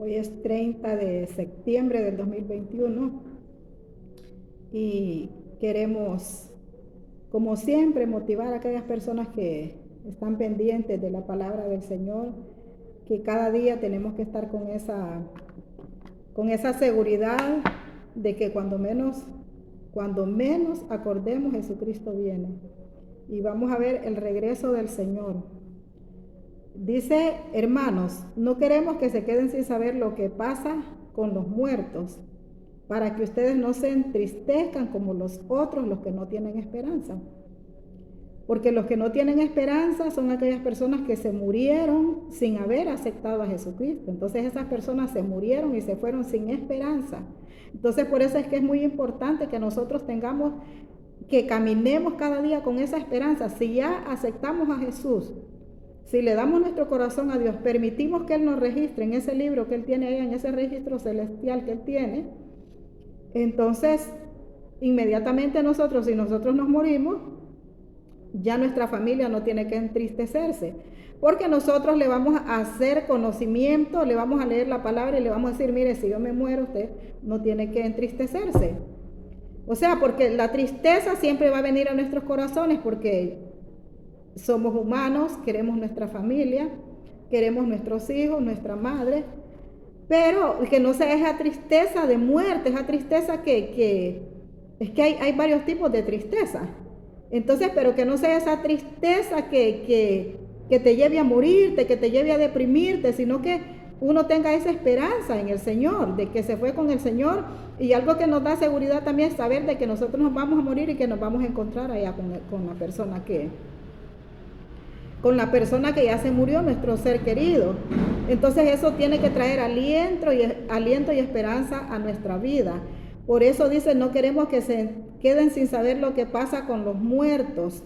Hoy es 30 de septiembre del 2021 y queremos, como siempre, motivar a aquellas personas que están pendientes de la palabra del Señor, que cada día tenemos que estar con esa seguridad de que cuando menos acordemos, Jesucristo viene. Y vamos a ver el regreso del Señor. Dice, hermanos, no queremos que se queden sin saber lo que pasa con los muertos, para que ustedes no se entristezcan como los otros, los que no tienen esperanza. Porque los que no tienen esperanza son aquellas personas que se murieron sin haber aceptado a Jesucristo. Entonces esas personas se murieron y se fueron sin esperanza. Entonces por eso es que es muy importante que nosotros que caminemos cada día con esa esperanza. Si ya aceptamos a Jesús, si le damos nuestro corazón a Dios, permitimos que Él nos registre en ese libro que Él tiene ahí, en ese registro celestial que Él tiene, entonces inmediatamente si nosotros nos morimos, ya nuestra familia no tiene que entristecerse, porque nosotros le vamos a hacer conocimiento, le vamos a leer la palabra y le vamos a decir, mire, si yo me muero, usted no tiene que entristecerse. O sea, porque la tristeza siempre va a venir a nuestros corazones, porque somos humanos, queremos nuestra familia, queremos nuestros hijos, nuestra madre, pero que no sea esa tristeza de muerte, esa tristeza que es que hay varios tipos de tristeza. Entonces, pero que no sea esa tristeza que te lleve a morirte, que te lleve a deprimirte, sino que uno tenga esa esperanza en el Señor, de que se fue con el Señor, y algo que nos da seguridad también es saber de que nosotros nos vamos a morir y que nos vamos a encontrar allá con la persona que ya se murió, nuestro ser querido. Entonces eso tiene que traer aliento y esperanza a nuestra vida. Por eso dice, no queremos que se queden sin saber lo que pasa con los muertos,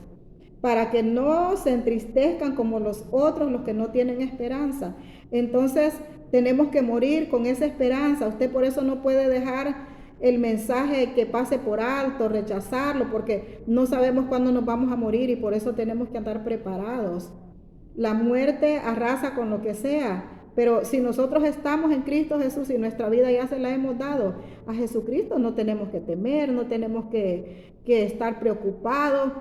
para que no se entristezcan como los otros, los que no tienen esperanza. Entonces tenemos que morir con esa esperanza. Usted por eso no puede dejar el mensaje que pase por alto, rechazarlo, porque no sabemos cuándo nos vamos a morir y por eso tenemos que andar preparados. La muerte arrasa con lo que sea, pero si nosotros estamos en Cristo Jesús y nuestra vida ya se la hemos dado a Jesucristo, no tenemos que temer, no tenemos que estar preocupados,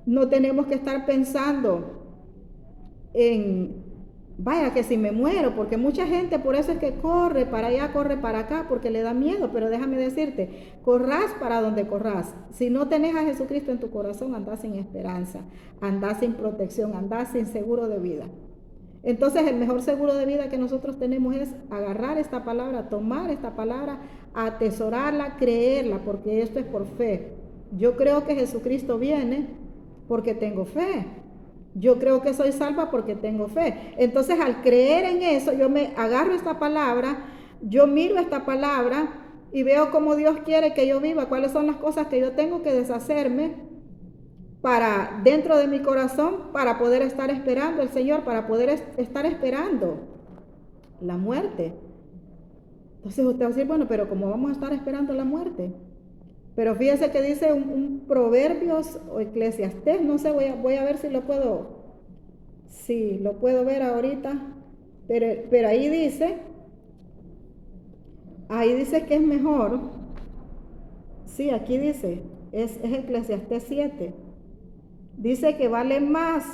no tenemos que estar pensando en, vaya que si me muero, porque mucha gente por eso es que corre para allá, corre para acá, porque le da miedo, pero déjame decirte, corras para donde corras. Si no tenés a Jesucristo en tu corazón, andás sin esperanza, andás sin protección, andás sin seguro de vida. Entonces el mejor seguro de vida que nosotros tenemos es agarrar esta palabra, tomar esta palabra, atesorarla, creerla, porque esto es por fe. Yo creo que Jesucristo viene porque tengo fe. Yo creo que soy salva porque tengo fe. Entonces al creer en eso, yo me agarro esta palabra, yo miro esta palabra y veo cómo Dios quiere que yo viva, cuáles son las cosas que yo tengo que deshacerme para dentro de mi corazón, para poder estar esperando al Señor, para poder estar esperando la muerte. Entonces usted va a decir, bueno, pero ¿cómo vamos a estar esperando la muerte? Pero fíjese que dice un Proverbios o Eclesiastés, no sé, voy a ver si lo puedo ver ahorita, pero ahí dice que es mejor, sí, aquí dice, es Eclesiastés 7, dice que vale más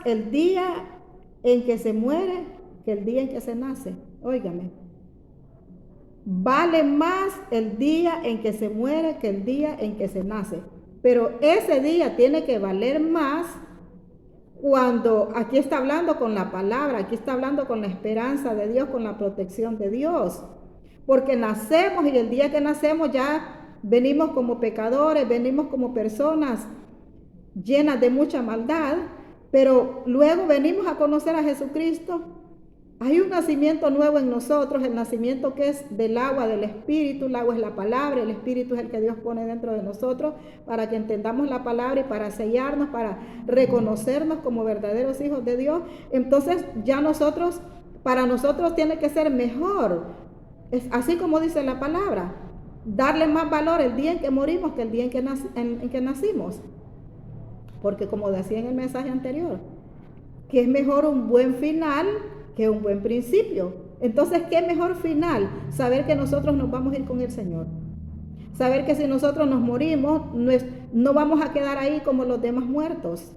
el día en que se muere que el día en que se nace. Óigame, vale más el día en que se muere que el día en que se nace. Pero ese día tiene que valer más cuando aquí está hablando con la palabra, aquí está hablando con la esperanza de Dios, con la protección de Dios. Porque nacemos y el día que nacemos ya venimos como pecadores, venimos como personas llenas de mucha maldad, pero luego venimos a conocer a Jesucristo. Hay un nacimiento nuevo en nosotros, el nacimiento que es del agua, del Espíritu. El agua es la palabra, el Espíritu es el que Dios pone dentro de nosotros para que entendamos la palabra y para sellarnos, para reconocernos como verdaderos hijos de Dios. Entonces ya para nosotros tiene que ser mejor, es así como dice la palabra, darle más valor el día en que morimos que el día en que nacimos. Porque como decía en el mensaje anterior, que es mejor un buen final que un buen principio. Entonces, ¿qué mejor final? Saber que nosotros nos vamos a ir con el Señor. Saber que si nosotros nos morimos, no vamos a quedar ahí como los demás muertos.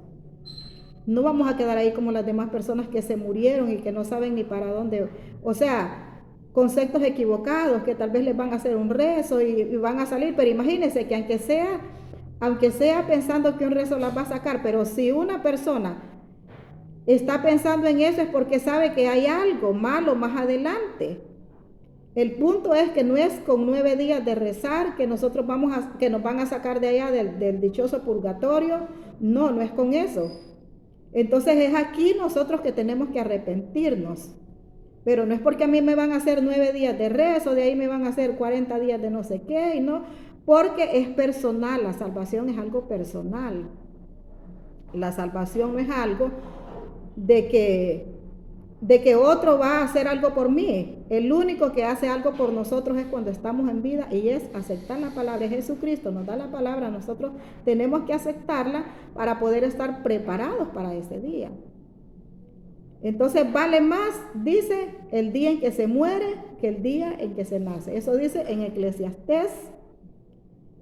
No vamos a quedar ahí como las demás personas que se murieron y que no saben ni para dónde. O sea, conceptos equivocados, que tal vez les van a hacer un rezo y van a salir. Pero imagínense que aunque sea pensando que un rezo las va a sacar, pero si una persona está pensando en eso es porque sabe que hay algo malo más adelante. El punto es que no es con 9 días de rezar que nosotros que nos van a sacar de allá del dichoso purgatorio. No, no es con eso. Entonces es aquí nosotros que tenemos que arrepentirnos. Pero no es porque a mí me van a hacer 9 días de rezo, de ahí me van a hacer 40 días de no sé qué, y no, porque es personal, la salvación es algo personal. La salvación no es algo de que otro va a hacer algo por mí. El único que hace algo por nosotros es cuando estamos en vida y es aceptar la palabra. Jesucristo nos da la palabra, nosotros tenemos que aceptarla para poder estar preparados para ese día. Entonces vale más, dice, el día en que se muere que el día en que se nace. Eso dice en Eclesiastés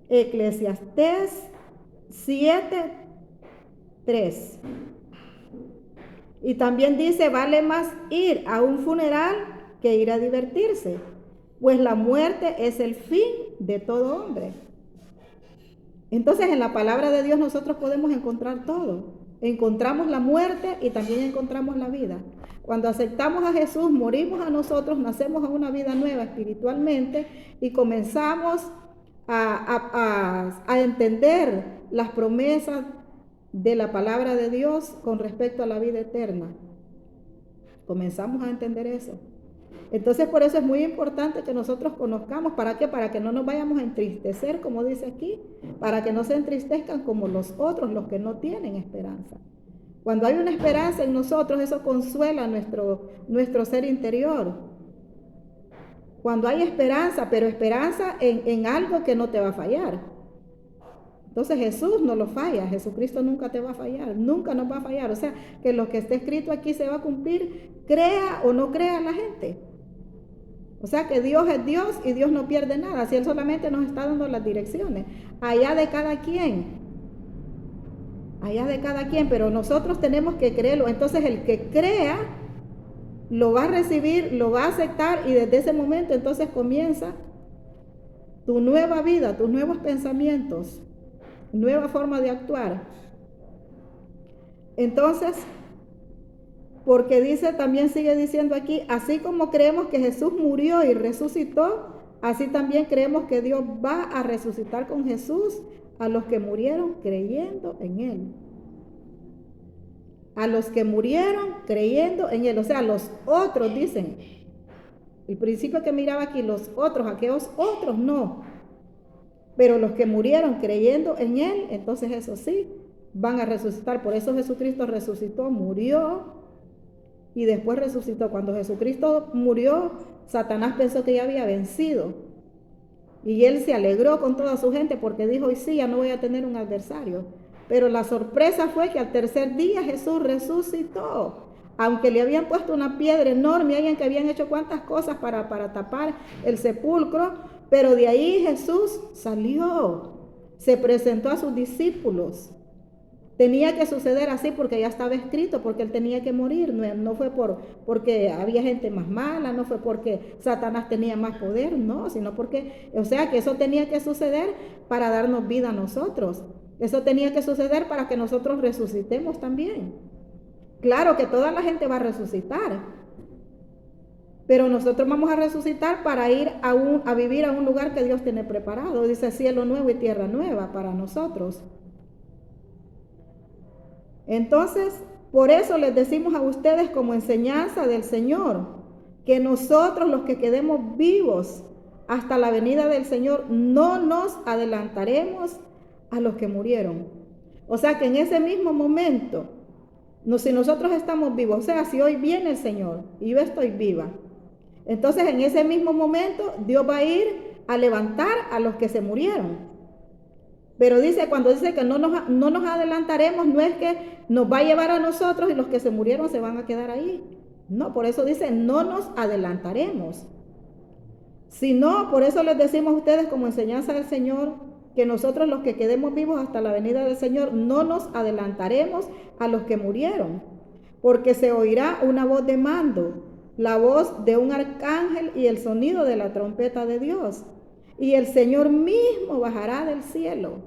7:3. Y también dice, vale más ir a un funeral que ir a divertirse, pues la muerte es el fin de todo hombre. Entonces en la palabra de Dios nosotros podemos encontrar todo. Encontramos la muerte y también encontramos la vida. Cuando aceptamos a Jesús, morimos a nosotros, nacemos a una vida nueva espiritualmente y comenzamos a entender las promesas de la palabra de Dios con respecto a la vida eterna. Comenzamos a entender eso. Entonces por eso es muy importante que nosotros conozcamos. ¿Para qué? Para que no nos vayamos a entristecer, como dice aquí, para que no se entristezcan como los otros, los que no tienen esperanza. Cuando hay una esperanza en nosotros, eso consuela nuestro ser interior. Cuando hay esperanza, pero esperanza en algo que no te va a fallar. Entonces Jesús no lo falla, Jesucristo nunca te va a fallar, nunca nos va a fallar. O sea, que lo que está escrito aquí se va a cumplir, crea o no crea la gente. O sea, que Dios es Dios y Dios no pierde nada, si Él solamente nos está dando las direcciones. Allá de cada quien, pero nosotros tenemos que creerlo. Entonces el que crea, lo va a recibir, lo va a aceptar y desde ese momento entonces comienza tu nueva vida, tus nuevos pensamientos. Nueva forma de actuar. Entonces, porque dice, también sigue diciendo aquí, así como creemos que Jesús murió y resucitó, así también creemos que Dios va a resucitar con Jesús a los que murieron creyendo en Él. A los que murieron creyendo en Él. O sea, los otros dicen, el principio que miraba aquí, los otros, aquellos otros no. Pero los que murieron creyendo en Él, entonces eso sí, van a resucitar. Por eso Jesucristo resucitó, murió y después resucitó. Cuando Jesucristo murió, Satanás pensó que ya había vencido. Y él se alegró con toda su gente porque dijo, hoy sí, ya no voy a tener un adversario. Pero la sorpresa fue que al tercer día Jesús resucitó. Aunque le habían puesto una piedra enorme, alguien que habían hecho cuantas cosas para tapar el sepulcro, pero de ahí Jesús salió, se presentó a sus discípulos. Tenía que suceder así porque ya estaba escrito, porque Él tenía que morir. No fue porque había gente más mala, no fue porque Satanás tenía más poder, no, sino porque, o sea, que eso tenía que suceder para darnos vida a nosotros. Eso tenía que suceder para que nosotros resucitemos también. Claro que toda la gente va a resucitar. Pero nosotros vamos a resucitar para ir a vivir a un lugar que Dios tiene preparado. Dice cielo nuevo y tierra nueva para nosotros. Entonces, por eso les decimos a ustedes como enseñanza del Señor, que nosotros los que quedemos vivos hasta la venida del Señor, no nos adelantaremos a los que murieron. O sea que en ese mismo momento, si nosotros estamos vivos, o sea, si hoy viene el Señor y yo estoy viva, entonces en ese mismo momento Dios va a ir a levantar a los que se murieron. Pero dice, cuando dice que no nos adelantaremos, no es que nos va a llevar a nosotros y los que se murieron se van a quedar ahí. No, por eso dice, no nos adelantaremos. Sino, por eso les decimos a ustedes como enseñanza del Señor, que nosotros los que quedemos vivos hasta la venida del Señor, no nos adelantaremos a los que murieron, porque se oirá una voz de mando, la voz de un arcángel y el sonido de la trompeta de Dios. Y el Señor mismo bajará del cielo.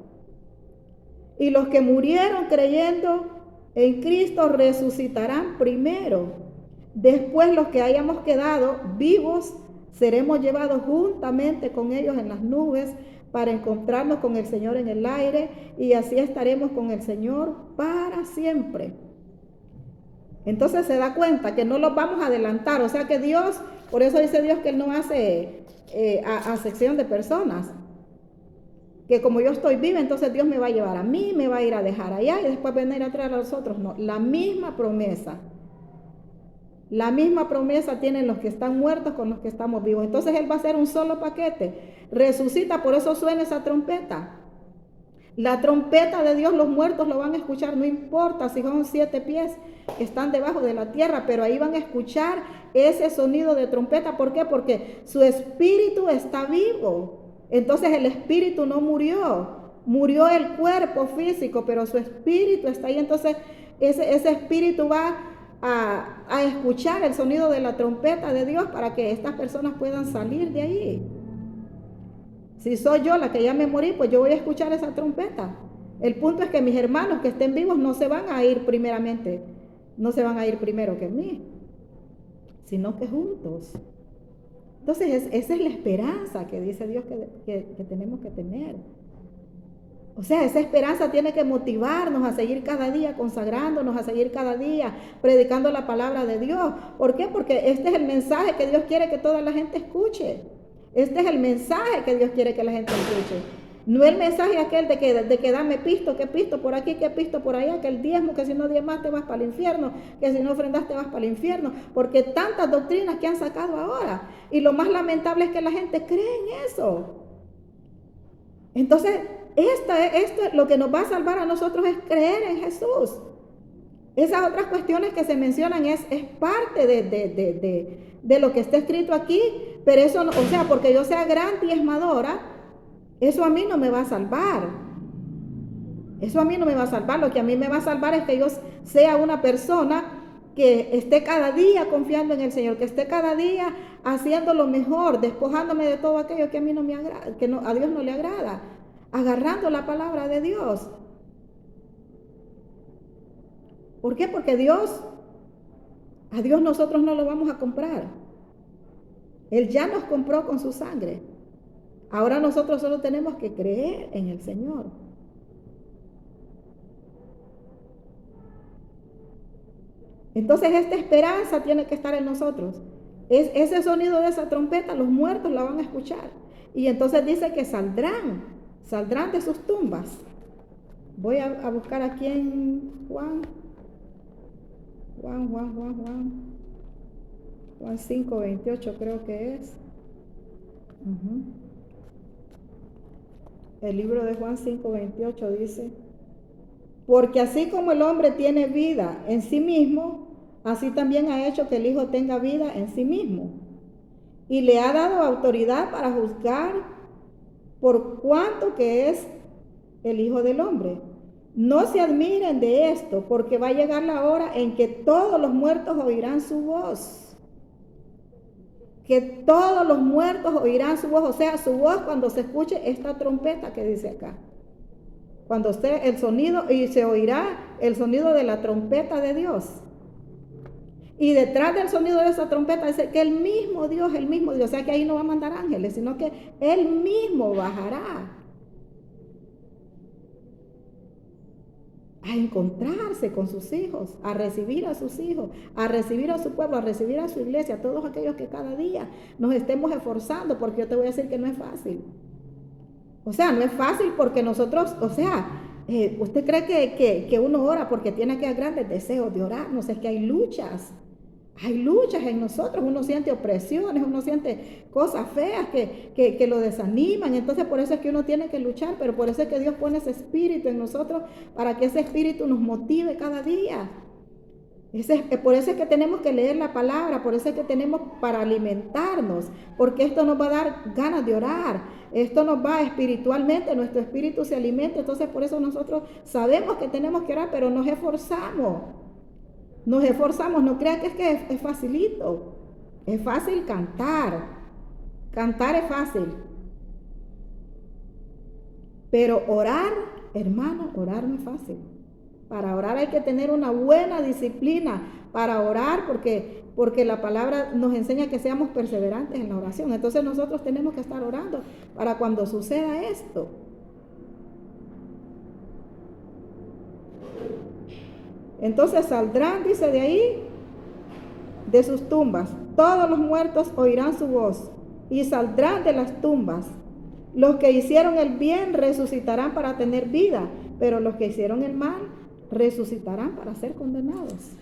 Y los que murieron creyendo en Cristo resucitarán primero. Después los que hayamos quedado vivos seremos llevados juntamente con ellos en las nubes para encontrarnos con el Señor en el aire, y así estaremos con el Señor para siempre. Entonces se da cuenta que no los vamos a adelantar, o sea que Dios, por eso dice Dios que Él no hace acepción de personas, que como yo estoy viva, entonces Dios me va a llevar a mí, me va a ir a dejar allá y después venir a traer a los otros. No, la misma promesa tienen los que están muertos con los que estamos vivos. Entonces Él va a hacer un solo paquete, resucita, por eso suena esa trompeta. La trompeta de Dios, los muertos lo van a escuchar, no importa si son 7 pies que están debajo de la tierra, pero ahí van a escuchar ese sonido de trompeta. ¿Por qué? Porque su espíritu está vivo. Entonces el espíritu no murió el cuerpo físico, pero su espíritu está ahí. Entonces ese espíritu va a escuchar el sonido de la trompeta de Dios para que estas personas puedan salir de ahí. Si soy yo la que ya me morí, pues yo voy a escuchar esa trompeta. El punto es que mis hermanos que estén vivos no se van a ir primeramente, no se van a ir primero que mí, sino que juntos. Entonces esa es la esperanza que dice Dios que tenemos que tener. O sea, esa esperanza tiene que motivarnos a seguir cada día consagrándonos, a seguir cada día predicando la palabra de Dios. ¿Por qué? Porque este es el mensaje que Dios quiere que toda la gente escuche. Este es el mensaje que Dios quiere que la gente escuche. No el mensaje aquel de que dame pisto, que pisto por aquí, que pisto por allá, que el diezmo, que si no diezmaste vas para el infierno, que si no ofrendaste vas para el infierno. Porque tantas doctrinas que han sacado ahora. Y lo más lamentable es que la gente cree en eso. Entonces, esto lo que nos va a salvar a nosotros es creer en Jesús. Esas otras cuestiones que se mencionan es parte de lo que está escrito aquí, pero eso no, o sea, porque yo sea gran diezmadora, eso a mí no me va a salvar. Eso a mí no me va a salvar. Lo que a mí me va a salvar es que yo sea una persona que esté cada día confiando en el Señor, que esté cada día haciendo lo mejor, despojándome de todo aquello que a mí no me agrada, que a Dios no le agrada, agarrando la palabra de Dios. ¿Por qué? Porque a Dios nosotros no lo vamos a comprar. Él ya nos compró con su sangre. Ahora nosotros solo tenemos que creer en el Señor. Entonces esta esperanza tiene que estar en nosotros. Ese sonido de esa trompeta, los muertos la van a escuchar. Y entonces dice que saldrán de sus tumbas. Voy a buscar aquí en Juan 5:28 creo que es. El libro de Juan 5:28 dice: porque así como el hombre tiene vida en sí mismo, así también ha hecho que el Hijo tenga vida en sí mismo. Y le ha dado autoridad para juzgar por cuanto que es el Hijo del Hombre. No se admiren de esto, porque va a llegar la hora en que todos los muertos oirán su voz. Que todos los muertos oirán su voz, o sea, su voz cuando se escuche esta trompeta que dice acá. Cuando esté el sonido, y se oirá el sonido de la trompeta de Dios. Y detrás del sonido de esa trompeta dice que el mismo Dios, o sea que ahí no va a mandar ángeles, sino que Él mismo bajará a encontrarse con sus hijos, a recibir a sus hijos, a recibir a su pueblo, a recibir a su iglesia, a todos aquellos que cada día nos estemos esforzando, porque yo te voy a decir que no es fácil. O sea, no es fácil porque nosotros, usted cree que uno ora porque tiene aquellos grandes deseos de orar. No sé, es que hay luchas en nosotros. Uno siente opresiones, uno siente cosas feas que lo desaniman. Entonces por eso es que uno tiene que luchar, pero por eso es que Dios pone ese espíritu en nosotros, para que ese espíritu nos motive cada día. Por eso es que tenemos que leer la palabra, por eso es que tenemos para alimentarnos, porque esto nos va a dar ganas de orar, esto nos va espiritualmente, nuestro espíritu se alimenta, entonces por eso nosotros sabemos que tenemos que orar, pero nos esforzamos, no crean que es facilito, es fácil cantar es fácil, pero orar, hermano, orar no es fácil. Para orar hay que tener una buena disciplina para orar porque la palabra nos enseña que seamos perseverantes en la oración. Entonces nosotros tenemos que estar orando para cuando suceda esto. Entonces saldrán, dice de ahí, de sus tumbas. Todos los muertos oirán su voz y saldrán de las tumbas. Los que hicieron el bien resucitarán para tener vida, pero los que hicieron el mal resucitarán para ser condenados.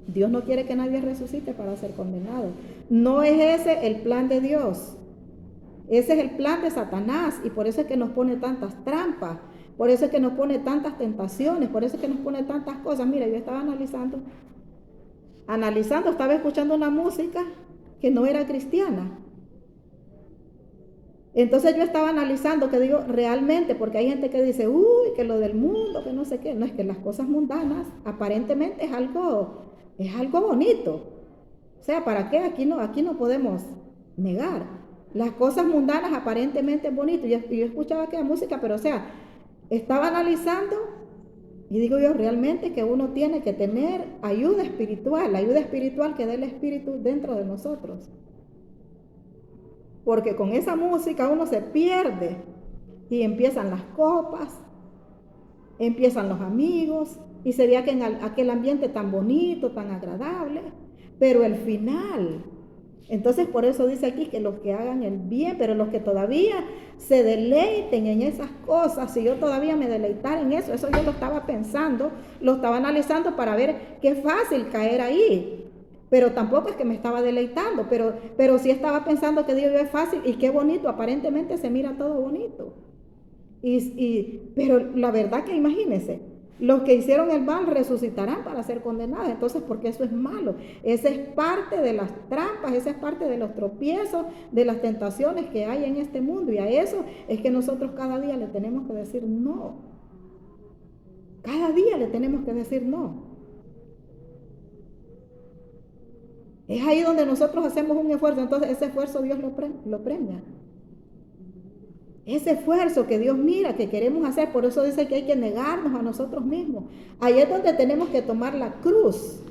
Dios no quiere que nadie resucite para ser condenado. No es ese el plan de Dios. Ese es el plan de Satanás y por eso es que nos pone tantas trampas, por eso es que nos pone tantas tentaciones, por eso es que nos pone tantas cosas. Mira, yo estaba analizando, estaba escuchando una música que no era cristiana. Entonces yo estaba analizando, que digo, realmente, porque hay gente que dice, uy, que lo del mundo, que no sé qué. No, es que las cosas mundanas aparentemente es algo bonito. O sea, ¿para qué? Aquí no podemos negar. Las cosas mundanas aparentemente es bonito. Yo escuchaba aquella música, pero o sea, estaba analizando y digo yo, realmente que uno tiene que tener ayuda espiritual que dé el Espíritu dentro de nosotros. Porque con esa música uno se pierde y empiezan las copas, empiezan los amigos y se ve aquel ambiente tan bonito, tan agradable, pero el final. Entonces por eso dice aquí que los que hagan el bien, pero los que todavía se deleiten en esas cosas, si yo todavía me deleitara en eso yo lo estaba pensando, lo estaba analizando para ver qué fácil caer ahí. Pero tampoco es que me estaba deleitando, pero sí estaba pensando que Dios es fácil y qué bonito, aparentemente se mira todo bonito. Pero la verdad que imagínense, los que hicieron el mal resucitarán para ser condenados. Entonces, porque eso es malo. Esa es parte de las trampas, esa es parte de los tropiezos, de las tentaciones que hay en este mundo. Y a eso es que nosotros cada día le tenemos que decir no. Cada día le tenemos que decir no. Es ahí donde nosotros hacemos un esfuerzo, entonces ese esfuerzo Dios lo premia. Ese esfuerzo que Dios mira, que queremos hacer, por eso dice que hay que negarnos a nosotros mismos. Ahí es donde tenemos que tomar la cruz.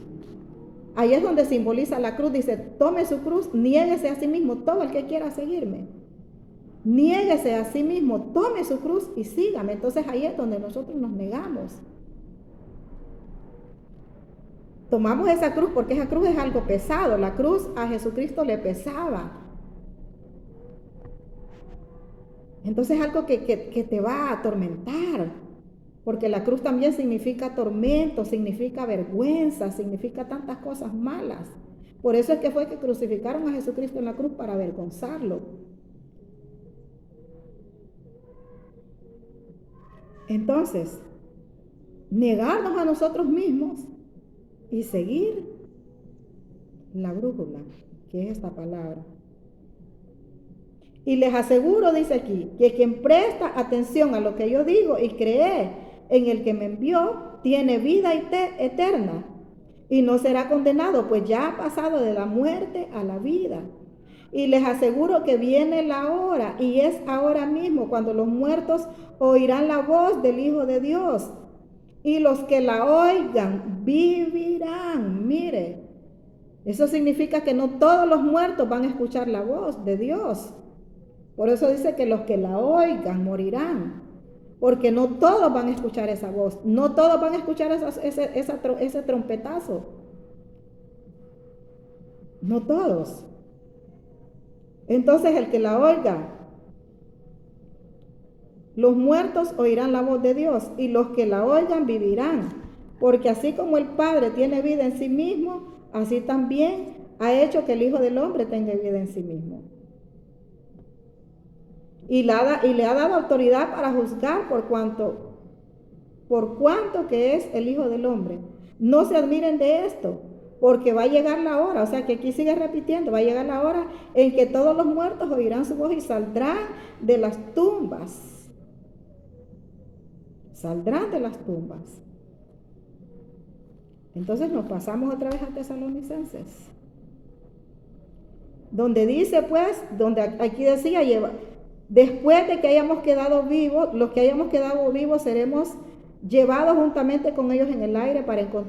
Ahí es donde simboliza la cruz, dice, tome su cruz, niéguese a sí mismo, todo el que quiera seguirme. Niéguese a sí mismo, tome su cruz y sígame. Entonces ahí es donde nosotros nos negamos. Tomamos esa cruz porque esa cruz es algo pesado. La cruz a Jesucristo le pesaba. Entonces es algo que te va a atormentar. Porque la cruz también significa tormento, significa vergüenza, significa tantas cosas malas. Por eso es que fue que crucificaron a Jesucristo en la cruz para avergonzarlo. Entonces, negarnos a nosotros mismos y seguir la brújula, que es esta palabra. Y les aseguro, dice aquí, que quien presta atención a lo que yo digo y cree en el que me envió, tiene vida eterna y no será condenado, pues ya ha pasado de la muerte a la vida. Y les aseguro que viene la hora, y es ahora mismo, cuando los muertos oirán la voz del Hijo de Dios. Y los que la oigan vivirán. Mire, eso significa que no todos los muertos van a escuchar la voz de Dios. Por eso dice que los que la oigan morirán. Porque no todos van a escuchar esa voz. No todos van a escuchar ese trompetazo. No todos. Entonces el que la oiga, los muertos oirán la voz de Dios y los que la oigan vivirán. Porque así como el Padre tiene vida en sí mismo, así también ha hecho que el Hijo del Hombre tenga vida en sí mismo. Y le ha dado autoridad para juzgar por cuanto que es el Hijo del Hombre. No se admiren de esto, porque va a llegar la hora, o sea que aquí sigue repitiendo, va a llegar la hora en que todos los muertos oirán su voz y saldrán de las tumbas. Saldrán de las tumbas. Entonces nos pasamos otra vez a Tesalonicenses, donde dice pues, donde aquí decía, después de que hayamos quedado vivos, los que hayamos quedado vivos seremos llevados juntamente con ellos en el aire para encontrar